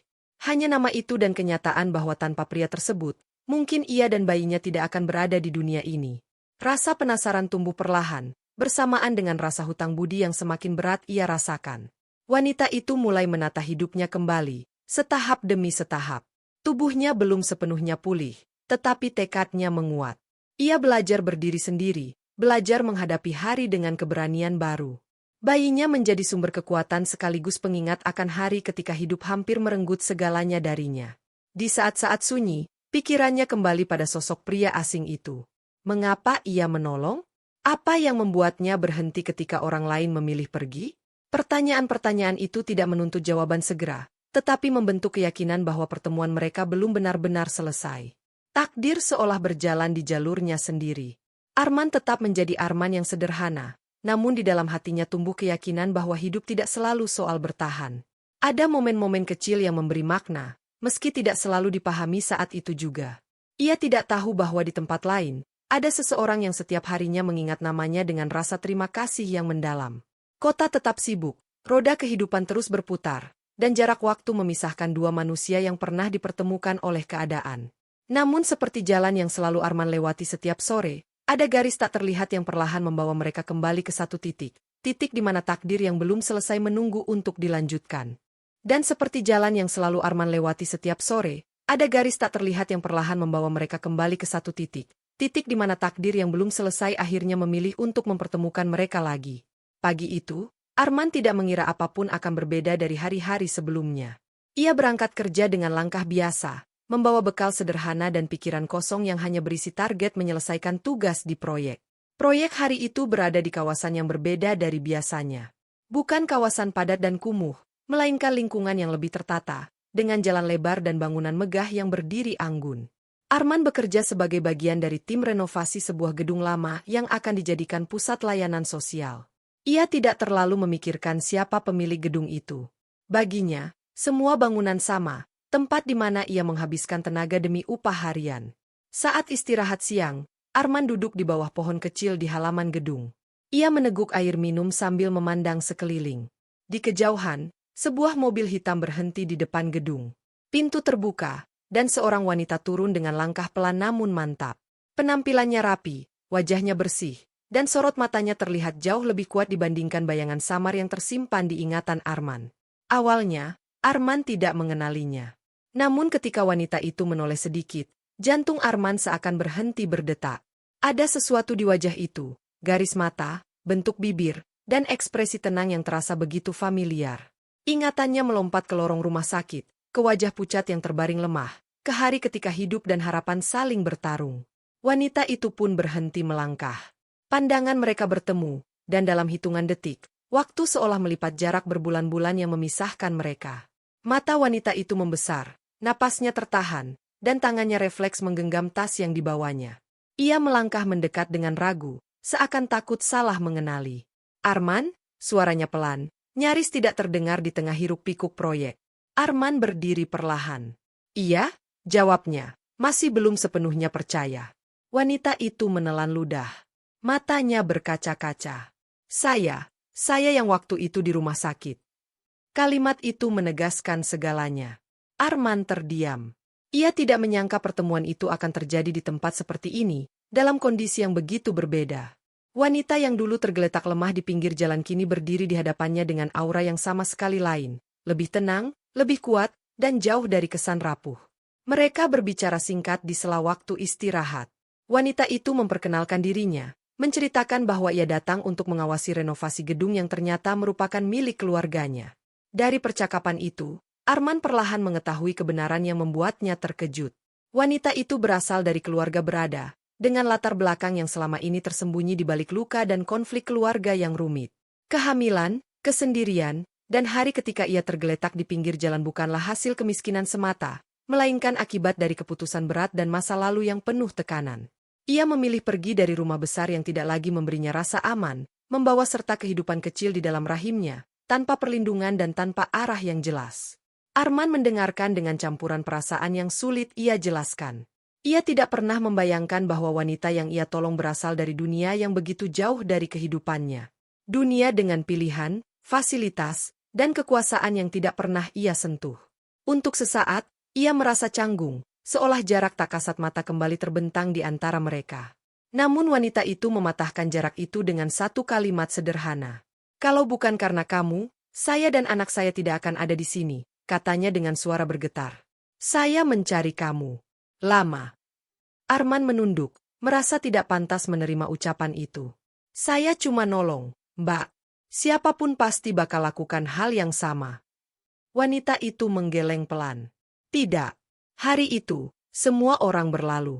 Hanya nama itu dan kenyataan bahwa tanpa pria tersebut, mungkin ia dan bayinya tidak akan berada di dunia ini. Rasa penasaran tumbuh perlahan, bersamaan dengan rasa hutang budi yang semakin berat ia rasakan. Wanita itu mulai menata hidupnya kembali, setahap demi setahap. Tubuhnya belum sepenuhnya pulih, tetapi tekadnya menguat. Ia belajar berdiri sendiri, belajar menghadapi hari dengan keberanian baru. Bayinya menjadi sumber kekuatan sekaligus pengingat akan hari ketika hidup hampir merenggut segalanya darinya. Di saat-saat sunyi, pikirannya kembali pada sosok pria asing itu. Mengapa ia menolong? Apa yang membuatnya berhenti ketika orang lain memilih pergi? Pertanyaan-pertanyaan itu tidak menuntut jawaban segera, tetapi membentuk keyakinan bahwa pertemuan mereka belum benar-benar selesai. Takdir seolah berjalan di jalurnya sendiri. Arman tetap menjadi Arman yang sederhana, namun di dalam hatinya tumbuh keyakinan bahwa hidup tidak selalu soal bertahan. Ada momen-momen kecil yang memberi makna, meski tidak selalu dipahami saat itu juga. Ia tidak tahu bahwa di tempat lain, ada seseorang yang setiap harinya mengingat namanya dengan rasa terima kasih yang mendalam. Kota tetap sibuk, roda kehidupan terus berputar, dan jarak waktu memisahkan dua manusia yang pernah dipertemukan oleh keadaan. Namun seperti jalan yang selalu Arman lewati setiap sore, ada garis tak terlihat yang perlahan membawa mereka kembali ke satu titik di mana takdir yang belum selesai menunggu untuk dilanjutkan. Dan seperti jalan yang selalu Arman lewati setiap sore, ada garis tak terlihat yang perlahan membawa mereka kembali ke satu titik di mana takdir yang belum selesai akhirnya memilih untuk mempertemukan mereka lagi. Pagi itu, Arman tidak mengira apapun akan berbeda dari hari-hari sebelumnya. Ia berangkat kerja dengan langkah biasa, membawa bekal sederhana dan pikiran kosong yang hanya berisi target menyelesaikan tugas di proyek. Proyek hari itu berada di kawasan yang berbeda dari biasanya. Bukan kawasan padat dan kumuh, melainkan lingkungan yang lebih tertata, dengan jalan lebar dan bangunan megah yang berdiri anggun. Arman bekerja sebagai bagian dari tim renovasi sebuah gedung lama yang akan dijadikan pusat layanan sosial. Ia tidak terlalu memikirkan siapa pemilik gedung itu. Baginya, semua bangunan sama, tempat di mana ia menghabiskan tenaga demi upah harian. Saat istirahat siang, Arman duduk di bawah pohon kecil di halaman gedung. Ia meneguk air minum sambil memandang sekeliling. Di kejauhan, sebuah mobil hitam berhenti di depan gedung. Pintu terbuka, dan seorang wanita turun dengan langkah pelan namun mantap. Penampilannya rapi, wajahnya bersih, dan sorot matanya terlihat jauh lebih kuat dibandingkan bayangan samar yang tersimpan di ingatan Arman. Awalnya, Arman tidak mengenalinya. Namun ketika wanita itu menoleh sedikit, jantung Arman seakan berhenti berdetak. Ada sesuatu di wajah itu. Garis mata, bentuk bibir, dan ekspresi tenang yang terasa begitu familiar. Ingatannya melompat ke lorong rumah sakit, ke wajah pucat yang terbaring lemah, ke hari ketika hidup dan harapan saling bertarung. Wanita itu pun berhenti melangkah. Pandangan mereka bertemu, dan dalam hitungan detik, waktu seolah melipat jarak berbulan-bulan yang memisahkan mereka. Mata wanita itu membesar, napasnya tertahan, dan tangannya refleks menggenggam tas yang dibawanya. Ia melangkah mendekat dengan ragu, seakan takut salah mengenali. Arman, suaranya pelan, nyaris tidak terdengar di tengah hiruk-pikuk proyek. Arman berdiri perlahan. Iya, jawabnya, masih belum sepenuhnya percaya. Wanita itu menelan ludah. Matanya berkaca-kaca. Saya yang waktu itu di rumah sakit. Kalimat itu menegaskan segalanya. Arman terdiam. Ia tidak menyangka pertemuan itu akan terjadi di tempat seperti ini, dalam kondisi yang begitu berbeda. Wanita yang dulu tergeletak lemah di pinggir jalan kini berdiri di hadapannya dengan aura yang sama sekali lain, lebih tenang, lebih kuat, dan jauh dari kesan rapuh. Mereka berbicara singkat di sela waktu istirahat. Wanita itu memperkenalkan dirinya, menceritakan bahwa ia datang untuk mengawasi renovasi gedung yang ternyata merupakan milik keluarganya. Dari percakapan itu, Arman perlahan mengetahui kebenaran yang membuatnya terkejut. Wanita itu berasal dari keluarga berada, dengan latar belakang yang selama ini tersembunyi di balik luka dan konflik keluarga yang rumit. Kehamilan, kesendirian, dan hari ketika ia tergeletak di pinggir jalan bukanlah hasil kemiskinan semata, melainkan akibat dari keputusan berat dan masa lalu yang penuh tekanan. Ia memilih pergi dari rumah besar yang tidak lagi memberinya rasa aman, membawa serta kehidupan kecil di dalam rahimnya, tanpa perlindungan dan tanpa arah yang jelas. Arman mendengarkan dengan campuran perasaan yang sulit ia jelaskan. Ia tidak pernah membayangkan bahwa wanita yang ia tolong berasal dari dunia yang begitu jauh dari kehidupannya. Dunia dengan pilihan, fasilitas, dan kekuasaan yang tidak pernah ia sentuh. Untuk sesaat, ia merasa canggung, seolah jarak tak kasat mata kembali terbentang di antara mereka. Namun wanita itu mematahkan jarak itu dengan satu kalimat sederhana. "Kalau bukan karena kamu, saya dan anak saya tidak akan ada di sini," katanya dengan suara bergetar. "Saya mencari kamu. Lama." Arman menunduk, merasa tidak pantas menerima ucapan itu. "Saya cuma nolong, Mbak. Siapapun pasti bakal lakukan hal yang sama." Wanita itu menggeleng pelan. "Tidak. Hari itu, semua orang berlalu."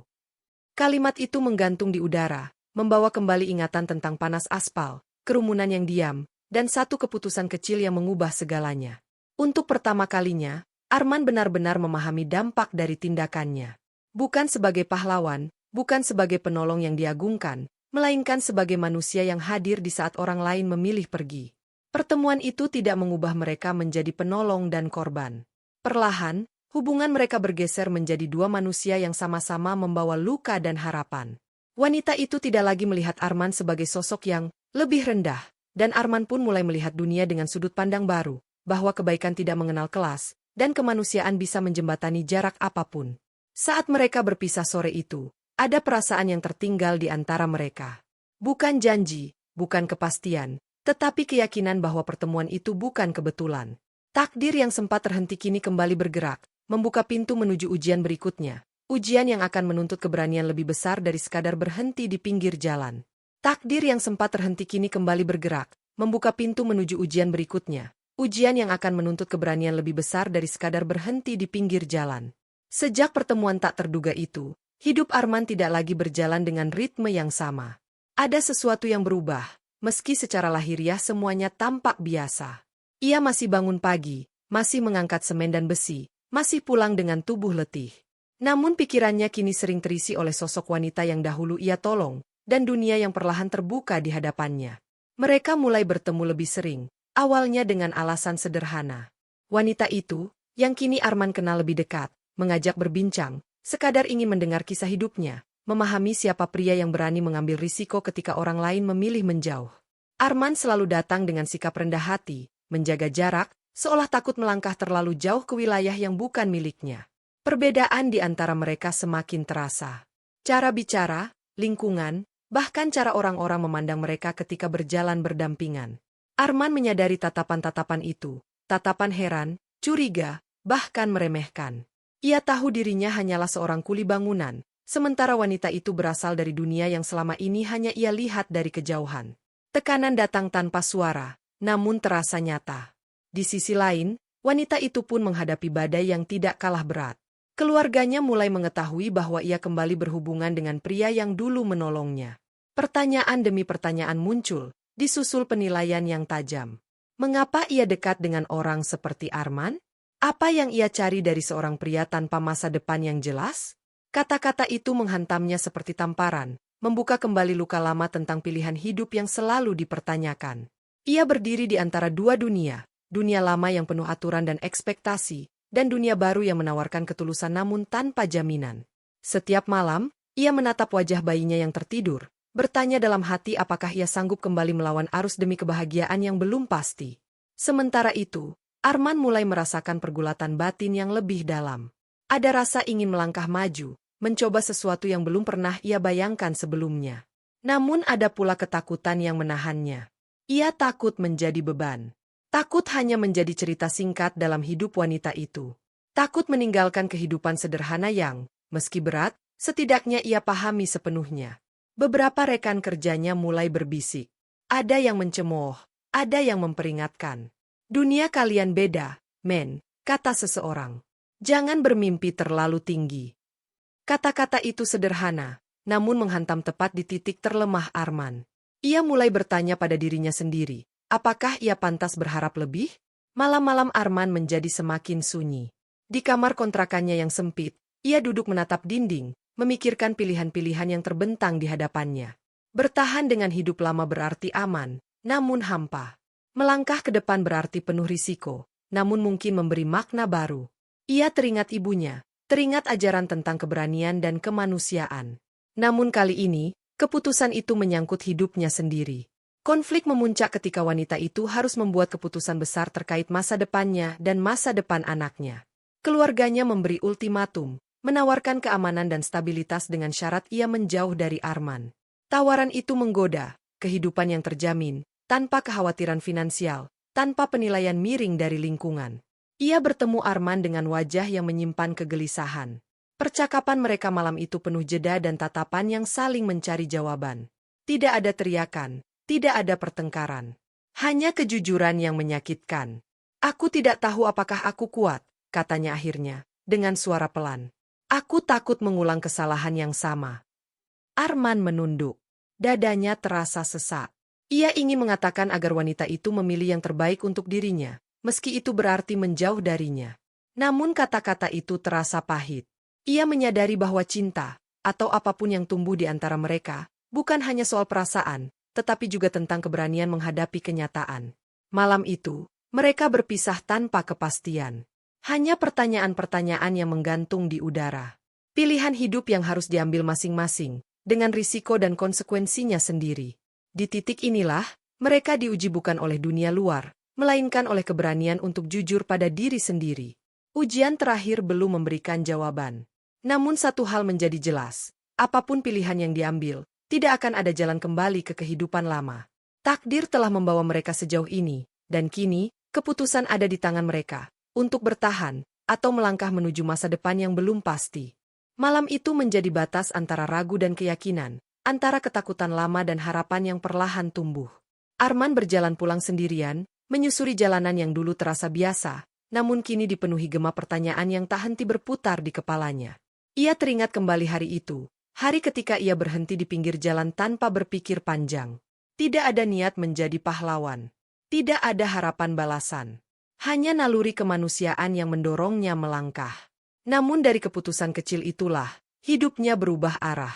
Kalimat itu menggantung di udara, membawa kembali ingatan tentang panas aspal, kerumunan yang diam, dan satu keputusan kecil yang mengubah segalanya. Untuk pertama kalinya, Arman benar-benar memahami dampak dari tindakannya. Bukan sebagai pahlawan, bukan sebagai penolong yang diagungkan, melainkan sebagai manusia yang hadir di saat orang lain memilih pergi. Pertemuan itu tidak mengubah mereka menjadi penolong dan korban. Perlahan, hubungan mereka bergeser menjadi dua manusia yang sama-sama membawa luka dan harapan. Wanita itu tidak lagi melihat Arman sebagai sosok yang lebih rendah, dan Arman pun mulai melihat dunia dengan sudut pandang baru, bahwa kebaikan tidak mengenal kelas, dan kemanusiaan bisa menjembatani jarak apapun. Saat mereka berpisah sore itu, ada perasaan yang tertinggal di antara mereka. Bukan janji, bukan kepastian, tetapi keyakinan bahwa pertemuan itu bukan kebetulan. Takdir yang sempat terhenti kini kembali bergerak, membuka pintu menuju ujian berikutnya. Ujian yang akan menuntut keberanian lebih besar dari sekadar berhenti di pinggir jalan. Takdir yang sempat terhenti kini kembali bergerak, membuka pintu menuju ujian berikutnya. Ujian yang akan menuntut keberanian lebih besar dari sekadar berhenti di pinggir jalan. Sejak pertemuan tak terduga itu, hidup Arman tidak lagi berjalan dengan ritme yang sama. Ada sesuatu yang berubah, meski secara lahiriah semuanya tampak biasa. Ia masih bangun pagi, masih mengangkat semen dan besi, masih pulang dengan tubuh letih. Namun pikirannya kini sering terisi oleh sosok wanita yang dahulu ia tolong, dan dunia yang perlahan terbuka di hadapannya. Mereka mulai bertemu lebih sering, awalnya dengan alasan sederhana. Wanita itu, yang kini Arman kenal lebih dekat, mengajak berbincang, sekadar ingin mendengar kisah hidupnya, memahami siapa pria yang berani mengambil risiko ketika orang lain memilih menjauh. Arman selalu datang dengan sikap rendah hati, menjaga jarak, seolah takut melangkah terlalu jauh ke wilayah yang bukan miliknya. Perbedaan di antara mereka semakin terasa. Cara bicara, lingkungan, bahkan cara orang-orang memandang mereka ketika berjalan berdampingan. Arman menyadari tatapan-tatapan itu, tatapan heran, curiga, bahkan meremehkan. Ia tahu dirinya hanyalah seorang kuli bangunan, sementara wanita itu berasal dari dunia yang selama ini hanya ia lihat dari kejauhan. Tekanan datang tanpa suara, namun terasa nyata. Di sisi lain, wanita itu pun menghadapi badai yang tidak kalah berat. Keluarganya mulai mengetahui bahwa ia kembali berhubungan dengan pria yang dulu menolongnya. Pertanyaan demi pertanyaan muncul, disusul penilaian yang tajam. Mengapa ia dekat dengan orang seperti Arman? Apa yang ia cari dari seorang pria tanpa masa depan yang jelas? Kata-kata itu menghantamnya seperti tamparan, membuka kembali luka lama tentang pilihan hidup yang selalu dipertanyakan. Ia berdiri di antara dua dunia, dunia lama yang penuh aturan dan ekspektasi, dan dunia baru yang menawarkan ketulusan namun tanpa jaminan. Setiap malam, ia menatap wajah bayinya yang tertidur, bertanya dalam hati apakah ia sanggup kembali melawan arus demi kebahagiaan yang belum pasti. Sementara itu, Arman mulai merasakan pergulatan batin yang lebih dalam. Ada rasa ingin melangkah maju, mencoba sesuatu yang belum pernah ia bayangkan sebelumnya. Namun ada pula ketakutan yang menahannya. Ia takut menjadi beban. Takut hanya menjadi cerita singkat dalam hidup wanita itu. Takut meninggalkan kehidupan sederhana yang, meski berat, setidaknya ia pahami sepenuhnya. Beberapa rekan kerjanya mulai berbisik. Ada yang mencemooh, ada yang memperingatkan. Dunia kalian beda, men, kata seseorang. Jangan bermimpi terlalu tinggi. Kata-kata itu sederhana, namun menghantam tepat di titik terlemah Arman. Ia mulai bertanya pada dirinya sendiri, apakah ia pantas berharap lebih? Malam-malam Arman menjadi semakin sunyi. Di kamar kontrakannya yang sempit, ia duduk menatap dinding, memikirkan pilihan-pilihan yang terbentang di hadapannya. Bertahan dengan hidup lama berarti aman, namun hampa. Melangkah ke depan berarti penuh risiko, namun mungkin memberi makna baru. Ia teringat ibunya, teringat ajaran tentang keberanian dan kemanusiaan. Namun kali ini, keputusan itu menyangkut hidupnya sendiri. Konflik memuncak ketika wanita itu harus membuat keputusan besar terkait masa depannya dan masa depan anaknya. Keluarganya memberi ultimatum, menawarkan keamanan dan stabilitas dengan syarat ia menjauh dari Arman. Tawaran itu menggoda, kehidupan yang terjamin, tanpa kekhawatiran finansial, tanpa penilaian miring dari lingkungan. Ia bertemu Arman dengan wajah yang menyimpan kegelisahan. Percakapan mereka malam itu penuh jeda dan tatapan yang saling mencari jawaban. Tidak ada teriakan, tidak ada pertengkaran. Hanya kejujuran yang menyakitkan. Aku tidak tahu apakah aku kuat, katanya akhirnya, dengan suara pelan. Aku takut mengulang kesalahan yang sama. Arman menunduk. Dadanya terasa sesak. Ia ingin mengatakan agar wanita itu memilih yang terbaik untuk dirinya, meski itu berarti menjauh darinya. Namun kata-kata itu terasa pahit. Ia menyadari bahwa cinta, atau apapun yang tumbuh di antara mereka, bukan hanya soal perasaan, tetapi juga tentang keberanian menghadapi kenyataan. Malam itu, mereka berpisah tanpa kepastian. Hanya pertanyaan-pertanyaan yang menggantung di udara. Pilihan hidup yang harus diambil masing-masing, dengan risiko dan konsekuensinya sendiri. Di titik inilah, mereka diuji bukan oleh dunia luar, melainkan oleh keberanian untuk jujur pada diri sendiri. Ujian terakhir belum memberikan jawaban. Namun satu hal menjadi jelas, apapun pilihan yang diambil, tidak akan ada jalan kembali ke kehidupan lama. Takdir telah membawa mereka sejauh ini, dan kini, keputusan ada di tangan mereka. Untuk bertahan, atau melangkah menuju masa depan yang belum pasti. Malam itu menjadi batas antara ragu dan keyakinan, antara ketakutan lama dan harapan yang perlahan tumbuh. Arman berjalan pulang sendirian, menyusuri jalanan yang dulu terasa biasa, namun kini dipenuhi gema pertanyaan yang tak henti berputar di kepalanya. Ia teringat kembali hari itu, hari ketika ia berhenti di pinggir jalan tanpa berpikir panjang. Tidak ada niat menjadi pahlawan. Tidak ada harapan balasan. Hanya naluri kemanusiaan yang mendorongnya melangkah. Namun dari keputusan kecil itulah, hidupnya berubah arah.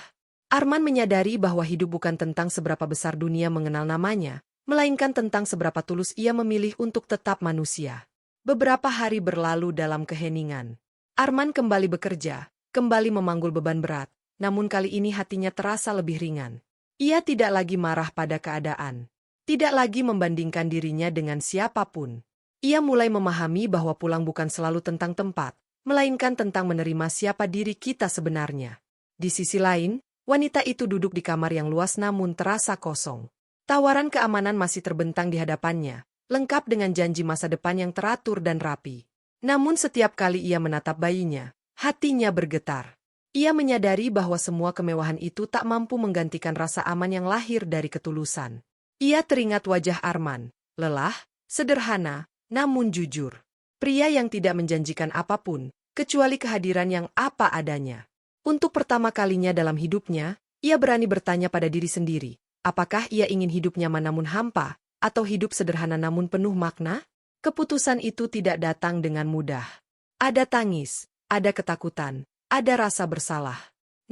Arman menyadari bahwa hidup bukan tentang seberapa besar dunia mengenal namanya, melainkan tentang seberapa tulus ia memilih untuk tetap manusia. Beberapa hari berlalu dalam keheningan. Arman kembali bekerja, kembali memanggul beban berat, namun kali ini hatinya terasa lebih ringan. Ia tidak lagi marah pada keadaan. Tidak lagi membandingkan dirinya dengan siapapun. Ia mulai memahami bahwa pulang bukan selalu tentang tempat, melainkan tentang menerima siapa diri kita sebenarnya. Di sisi lain, wanita itu duduk di kamar yang luas namun terasa kosong. Tawaran keamanan masih terbentang di hadapannya, lengkap dengan janji masa depan yang teratur dan rapi. Namun setiap kali ia menatap bayinya, hatinya bergetar. Ia menyadari bahwa semua kemewahan itu tak mampu menggantikan rasa aman yang lahir dari ketulusan. Ia teringat wajah Arman, lelah, sederhana, namun jujur. Pria yang tidak menjanjikan apapun, kecuali kehadiran yang apa adanya. Untuk pertama kalinya dalam hidupnya, ia berani bertanya pada diri sendiri, apakah ia ingin hidup nyaman namun hampa, atau hidup sederhana namun penuh makna? Keputusan itu tidak datang dengan mudah. Ada tangis, ada ketakutan, ada rasa bersalah.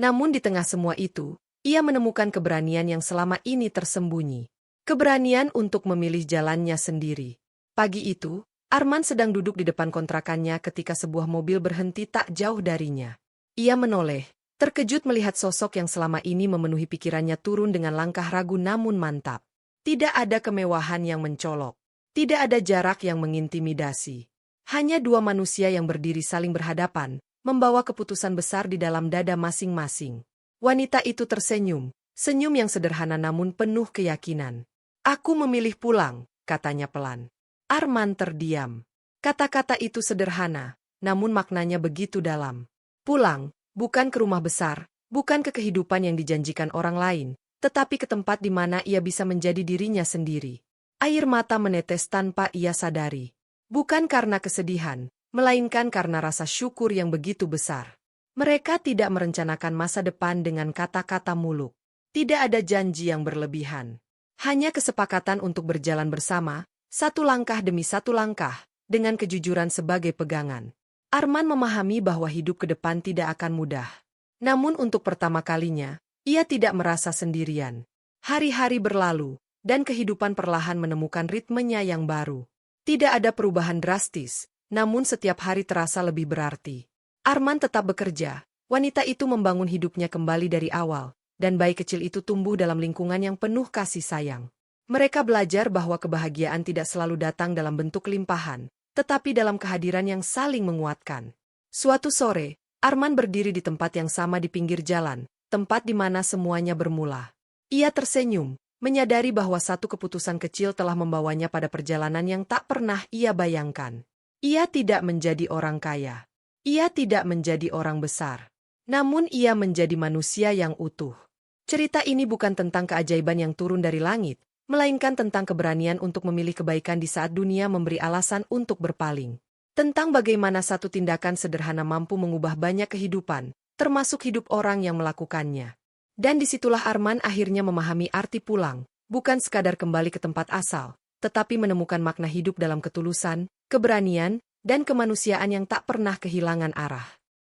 Namun di tengah semua itu, ia menemukan keberanian yang selama ini tersembunyi. Keberanian untuk memilih jalannya sendiri. Pagi itu, Arman sedang duduk di depan kontrakannya ketika sebuah mobil berhenti tak jauh darinya. Ia menoleh, terkejut melihat sosok yang selama ini memenuhi pikirannya turun dengan langkah ragu namun mantap. Tidak ada kemewahan yang mencolok. Tidak ada jarak yang mengintimidasi. Hanya dua manusia yang berdiri saling berhadapan, membawa keputusan besar di dalam dada masing-masing. Wanita itu tersenyum, senyum yang sederhana namun penuh keyakinan. "Aku memilih pulang," katanya pelan. Arman terdiam. Kata-kata itu sederhana, namun maknanya begitu dalam. Pulang, bukan ke rumah besar, bukan ke kehidupan yang dijanjikan orang lain, tetapi ke tempat di mana ia bisa menjadi dirinya sendiri. Air mata menetes tanpa ia sadari. Bukan karena kesedihan, melainkan karena rasa syukur yang begitu besar. Mereka tidak merencanakan masa depan dengan kata-kata muluk. Tidak ada janji yang berlebihan. Hanya kesepakatan untuk berjalan bersama, satu langkah demi satu langkah, dengan kejujuran sebagai pegangan. Arman memahami bahwa hidup ke depan tidak akan mudah. Namun untuk pertama kalinya, ia tidak merasa sendirian. Hari-hari berlalu, dan kehidupan perlahan menemukan ritmenya yang baru. Tidak ada perubahan drastis, namun setiap hari terasa lebih berarti. Arman tetap bekerja, wanita itu membangun hidupnya kembali dari awal, dan bayi kecil itu tumbuh dalam lingkungan yang penuh kasih sayang. Mereka belajar bahwa kebahagiaan tidak selalu datang dalam bentuk limpahan, tetapi dalam kehadiran yang saling menguatkan. Suatu sore, Arman berdiri di tempat yang sama di pinggir jalan, tempat di mana semuanya bermula. Ia tersenyum, menyadari bahwa satu keputusan kecil telah membawanya pada perjalanan yang tak pernah ia bayangkan. Ia tidak menjadi orang kaya. Ia tidak menjadi orang besar. Namun ia menjadi manusia yang utuh. Cerita ini bukan tentang keajaiban yang turun dari langit, melainkan tentang keberanian untuk memilih kebaikan di saat dunia memberi alasan untuk berpaling. Tentang bagaimana satu tindakan sederhana mampu mengubah banyak kehidupan, termasuk hidup orang yang melakukannya. Dan disitulah Arman akhirnya memahami arti pulang, bukan sekadar kembali ke tempat asal, tetapi menemukan makna hidup dalam ketulusan, keberanian, dan kemanusiaan yang tak pernah kehilangan arah.